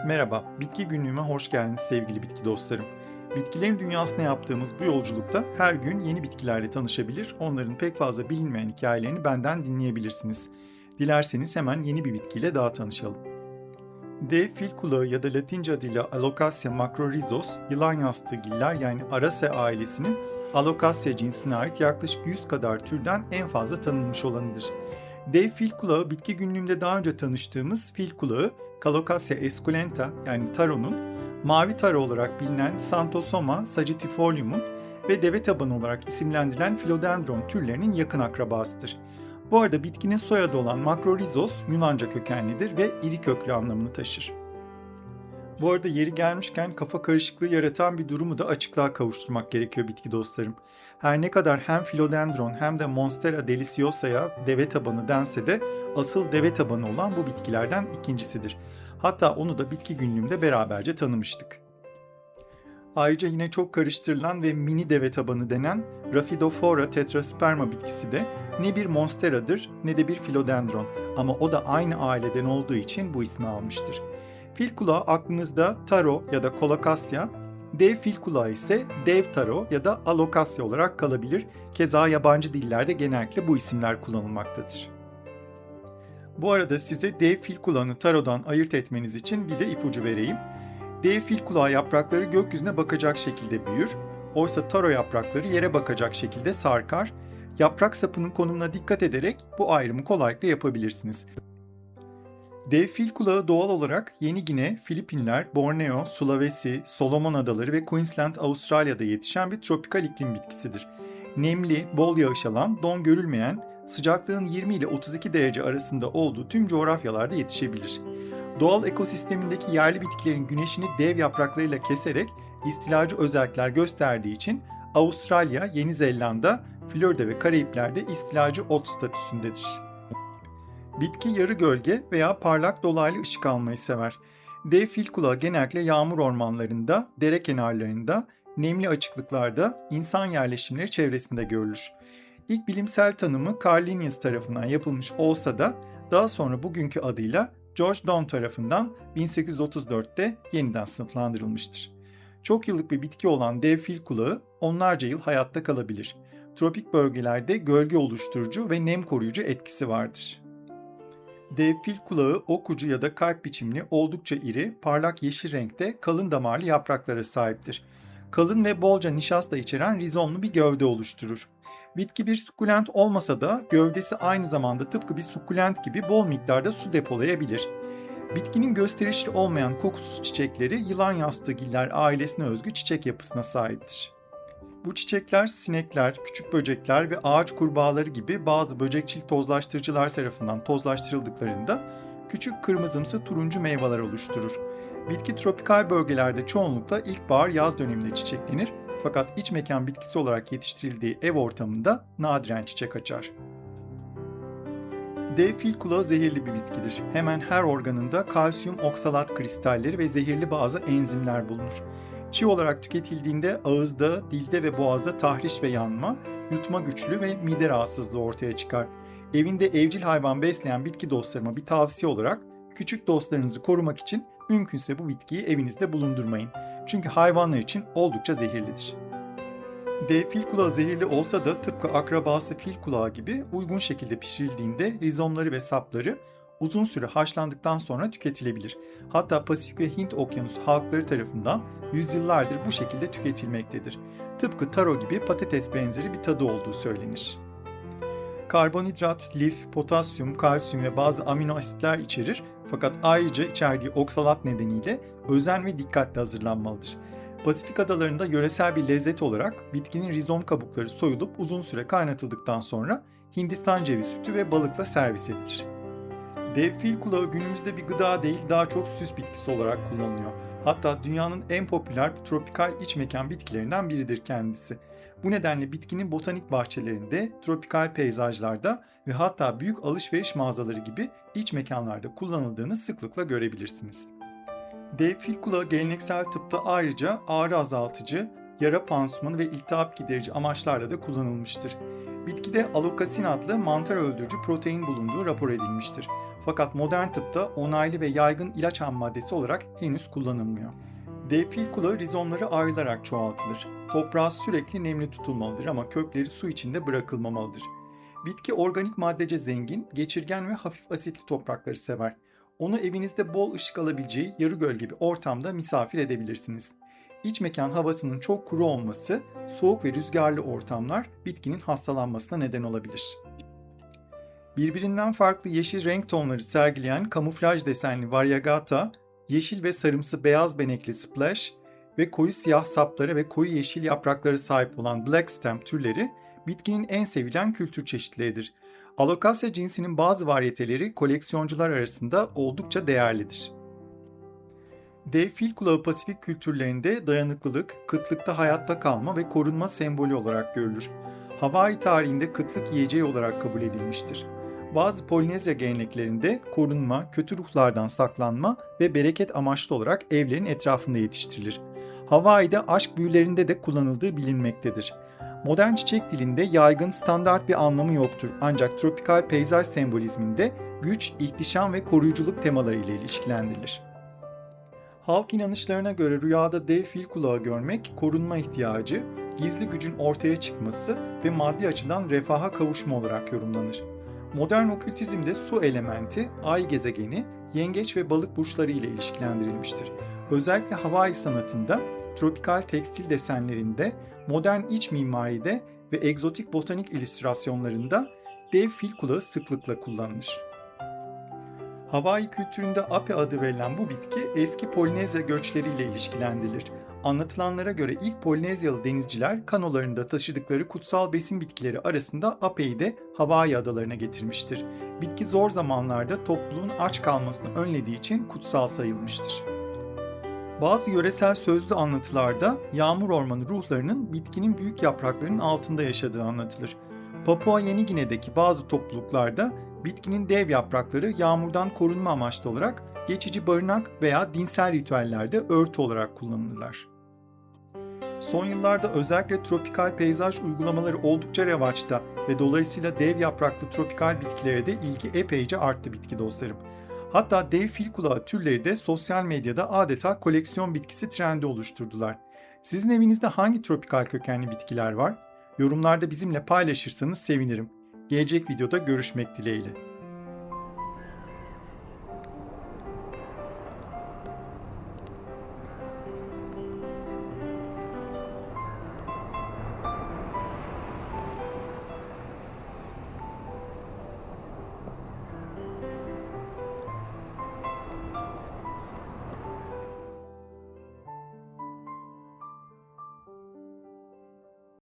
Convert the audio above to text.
Merhaba, Bitki Günlüğü'me hoş geldiniz sevgili bitki dostlarım. Bitkilerin dünyasına yaptığımız bu yolculukta her gün yeni bitkilerle tanışabilir, onların pek fazla bilinmeyen hikayelerini benden dinleyebilirsiniz. Dilerseniz hemen yeni bir bitkiyle daha tanışalım. Dev fil kulağı ya da Latince adıyla Alocasia macrorhizos, yılan yastığıgiller yani Araceae ailesinin Alocasia cinsine ait yaklaşık 100 kadar türden en fazla tanınmış olanıdır. Dev fil kulağı bitki günlüğümde daha önce tanıştığımız fil kulağı Colocasia esculenta yani taro'nun, mavi taro olarak bilinen Xanthosoma sagittifolium'un ve deve tabanı olarak isimlendirilen Philodendron türlerinin yakın akrabasıdır. Bu arada bitkinin soyadı olan Macrorhizos Yunanca kökenlidir ve iri köklü anlamını taşır. Bu arada yeri gelmişken kafa karışıklığı yaratan bir durumu da açıklığa kavuşturmak gerekiyor bitki dostlarım. Her ne kadar hem Philodendron hem de Monstera deliciosa'ya deve tabanı dense de asıl deve tabanı olan bu bitkilerden ikincisidir. Hatta onu da bitki günlüğümde beraberce tanımıştık. Ayrıca yine çok karıştırılan ve mini deve tabanı denen Rhaphidophora tetrasperma bitkisi de ne bir monsteradır ne de bir philodendron ama o da aynı aileden olduğu için bu ismi almıştır. Fil kulağı aklınızda taro ya da kolokasya, dev fil kulağı ise dev taro ya da alokasya olarak kalabilir. Keza yabancı dillerde genellikle bu isimler kullanılmaktadır. Bu arada size dev fil kulağını tarodan ayırt etmeniz için bir de ipucu vereyim. Dev fil kulağı yaprakları gökyüzüne bakacak şekilde büyür. Oysa taro yaprakları yere bakacak şekilde sarkar. Yaprak sapının konumuna dikkat ederek bu ayrımı kolaylıkla yapabilirsiniz. Dev fil kulağı doğal olarak Yeni Gine, Filipinler, Borneo, Sulawesi, Solomon Adaları ve Queensland, Avustralya'da yetişen bir tropikal iklim bitkisidir. Nemli, bol yağış alan, don görülmeyen, sıcaklığın 20 ile 32 derece arasında olduğu tüm coğrafyalarda yetişebilir. Doğal ekosistemindeki yerli bitkilerin güneşini dev yapraklarıyla keserek istilacı özellikler gösterdiği için Avustralya, Yeni Zelanda, Florida ve Karayipler'de istilacı ot statüsündedir. Bitki yarı gölge veya parlak dolaylı ışık almayı sever. Dev fil kulağı genellikle yağmur ormanlarında, dere kenarlarında, nemli açıklıklarda, insan yerleşimleri çevresinde görülür. İlk bilimsel tanımı Carl Linnaeus tarafından yapılmış olsa da daha sonra bugünkü adıyla George Don tarafından 1834'te yeniden sınıflandırılmıştır. Çok yıllık bir bitki olan dev fil kulağı onlarca yıl hayatta kalabilir. Tropik bölgelerde gölge oluşturucu ve nem koruyucu etkisi vardır. Dev fil kulağı ok ucu ya da kalp biçimli oldukça iri, parlak yeşil renkte kalın damarlı yapraklara sahiptir. Kalın ve bolca nişasta içeren rizomlu bir gövde oluşturur. Bitki bir sukulent olmasa da gövdesi aynı zamanda tıpkı bir sukulent gibi bol miktarda su depolayabilir. Bitkinin gösterişli olmayan kokusuz çiçekleri yılan yastığıgiller ailesine özgü çiçek yapısına sahiptir. Bu çiçekler sinekler, küçük böcekler ve ağaç kurbağaları gibi bazı böcekçil tozlaştırıcılar tarafından tozlaştırıldıklarında küçük kırmızımsı turuncu meyveler oluşturur. Bitki tropikal bölgelerde çoğunlukla ilkbahar-yaz döneminde çiçeklenir fakat iç mekan bitkisi olarak yetiştirildiği ev ortamında nadiren çiçek açar. Dev fil kulağı zehirli bir bitkidir. Hemen her organında kalsiyum oksalat kristalleri ve zehirli bazı enzimler bulunur. Çiğ olarak tüketildiğinde ağızda, dilde ve boğazda tahriş ve yanma, yutma güçlüğü ve mide rahatsızlığı ortaya çıkar. Evinde evcil hayvan besleyen bitki dostlarıma bir tavsiye olarak küçük dostlarınızı korumak için mümkünse bu bitkiyi evinizde bulundurmayın. Çünkü hayvanlar için oldukça zehirlidir. Dev fil kulağı zehirli olsa da tıpkı akrabası fil kulağı gibi uygun şekilde pişirildiğinde rizomları ve sapları uzun süre haşlandıktan sonra tüketilebilir. Hatta Pasifik ve Hint okyanusu halkları tarafından yüzyıllardır bu şekilde tüketilmektedir. Tıpkı taro gibi patates benzeri bir tadı olduğu söylenir. Karbonhidrat, lif, potasyum, kalsiyum ve bazı amino asitler içerir fakat ayrıca içerdiği oksalat nedeniyle özen ve dikkatle hazırlanmalıdır. Pasifik adalarında yöresel bir lezzet olarak bitkinin rizom kabukları soyulup uzun süre kaynatıldıktan sonra Hindistan cevizi sütü ve balıkla servis edilir. Dev fil kulağı günümüzde bir gıda değil daha çok süs bitkisi olarak kullanılıyor. Hatta dünyanın en popüler tropikal iç mekan bitkilerinden biridir kendisi. Bu nedenle bitkinin botanik bahçelerinde, tropikal peyzajlarda ve hatta büyük alışveriş mağazaları gibi iç mekanlarda kullanıldığını sıklıkla görebilirsiniz. Dev fil kulağı geleneksel tıpta ayrıca ağrı azaltıcı, yara pansumanı ve iltihap giderici amaçlarla da kullanılmıştır. Bitkide alokasin adlı mantar öldürücü protein bulunduğu rapor edilmiştir. Fakat modern tıpta onaylı ve yaygın ilaç hammaddesi olarak henüz kullanılmıyor. Dev fil kulağı rizomları ayrılarak çoğaltılır. Toprağı sürekli nemli tutulmalıdır ama kökleri su içinde bırakılmamalıdır. Bitki organik maddece zengin, geçirgen ve hafif asitli toprakları sever. Onu evinizde bol ışık alabileceği yarı gölge bir ortamda misafir edebilirsiniz. İç mekan havasının çok kuru olması, soğuk ve rüzgarlı ortamlar bitkinin hastalanmasına neden olabilir. Birbirinden farklı yeşil renk tonları sergileyen kamuflaj desenli Variegata, yeşil ve sarımsı beyaz benekli Splash ve koyu siyah sapları ve koyu yeşil yaprakları sahip olan Black Stem türleri bitkinin en sevilen kültür çeşitleridir. Alocasia cinsinin bazı varyeteleri koleksiyoncular arasında oldukça değerlidir. Dev fil kulağı Pasifik kültürlerinde dayanıklılık, kıtlıkta hayatta kalma ve korunma sembolü olarak görülür. Hawaii tarihinde kıtlık yiyeceği olarak kabul edilmiştir. Bazı Polinezya geleneklerinde korunma, kötü ruhlardan saklanma ve bereket amaçlı olarak evlerin etrafında yetiştirilir. Hawaii'de aşk büyülerinde de kullanıldığı bilinmektedir. Modern çiçek dilinde yaygın standart bir anlamı yoktur ancak tropikal peyzaj sembolizminde güç, ihtişam ve koruyuculuk temaları ile ilişkilendirilir. Halk inanışlarına göre rüyada dev fil kulağı görmek, korunma ihtiyacı, gizli gücün ortaya çıkması ve maddi açıdan refaha kavuşma olarak yorumlanır. Modern okültizmde su elementi, ay gezegeni, yengeç ve balık burçları ile ilişkilendirilmiştir. Özellikle Hawaii sanatında, tropikal tekstil desenlerinde, modern iç mimaride ve egzotik botanik illüstrasyonlarında dev fil kulağı sıklıkla kullanılır. Hawaii kültüründe ape adı verilen bu bitki eski Polinezya göçleriyle ilişkilendirilir. Anlatılanlara göre ilk Polinezyalı denizciler kanolarında taşıdıkları kutsal besin bitkileri arasında apeyi de Hawaii adalarına getirmiştir. Bitki zor zamanlarda topluluğun aç kalmasını önlediği için kutsal sayılmıştır. Bazı yöresel sözlü anlatılarda yağmur ormanı ruhlarının bitkinin büyük yapraklarının altında yaşadığı anlatılır. Papua Yeni Gine'deki bazı topluluklarda bitkinin dev yaprakları yağmurdan korunma amaçlı olarak geçici barınak veya dinsel ritüellerde örtü olarak kullanılırlar. Son yıllarda özellikle tropikal peyzaj uygulamaları oldukça revaçta ve dolayısıyla dev yapraklı tropikal bitkilere de ilgi epeyce arttı bitki dostlarım. Hatta dev fil kulağı türleri de sosyal medyada adeta koleksiyon bitkisi trendi oluşturdular. Sizin evinizde hangi tropikal kökenli bitkiler var? Yorumlarda bizimle paylaşırsanız sevinirim. Gelecek videoda görüşmek dileğiyle.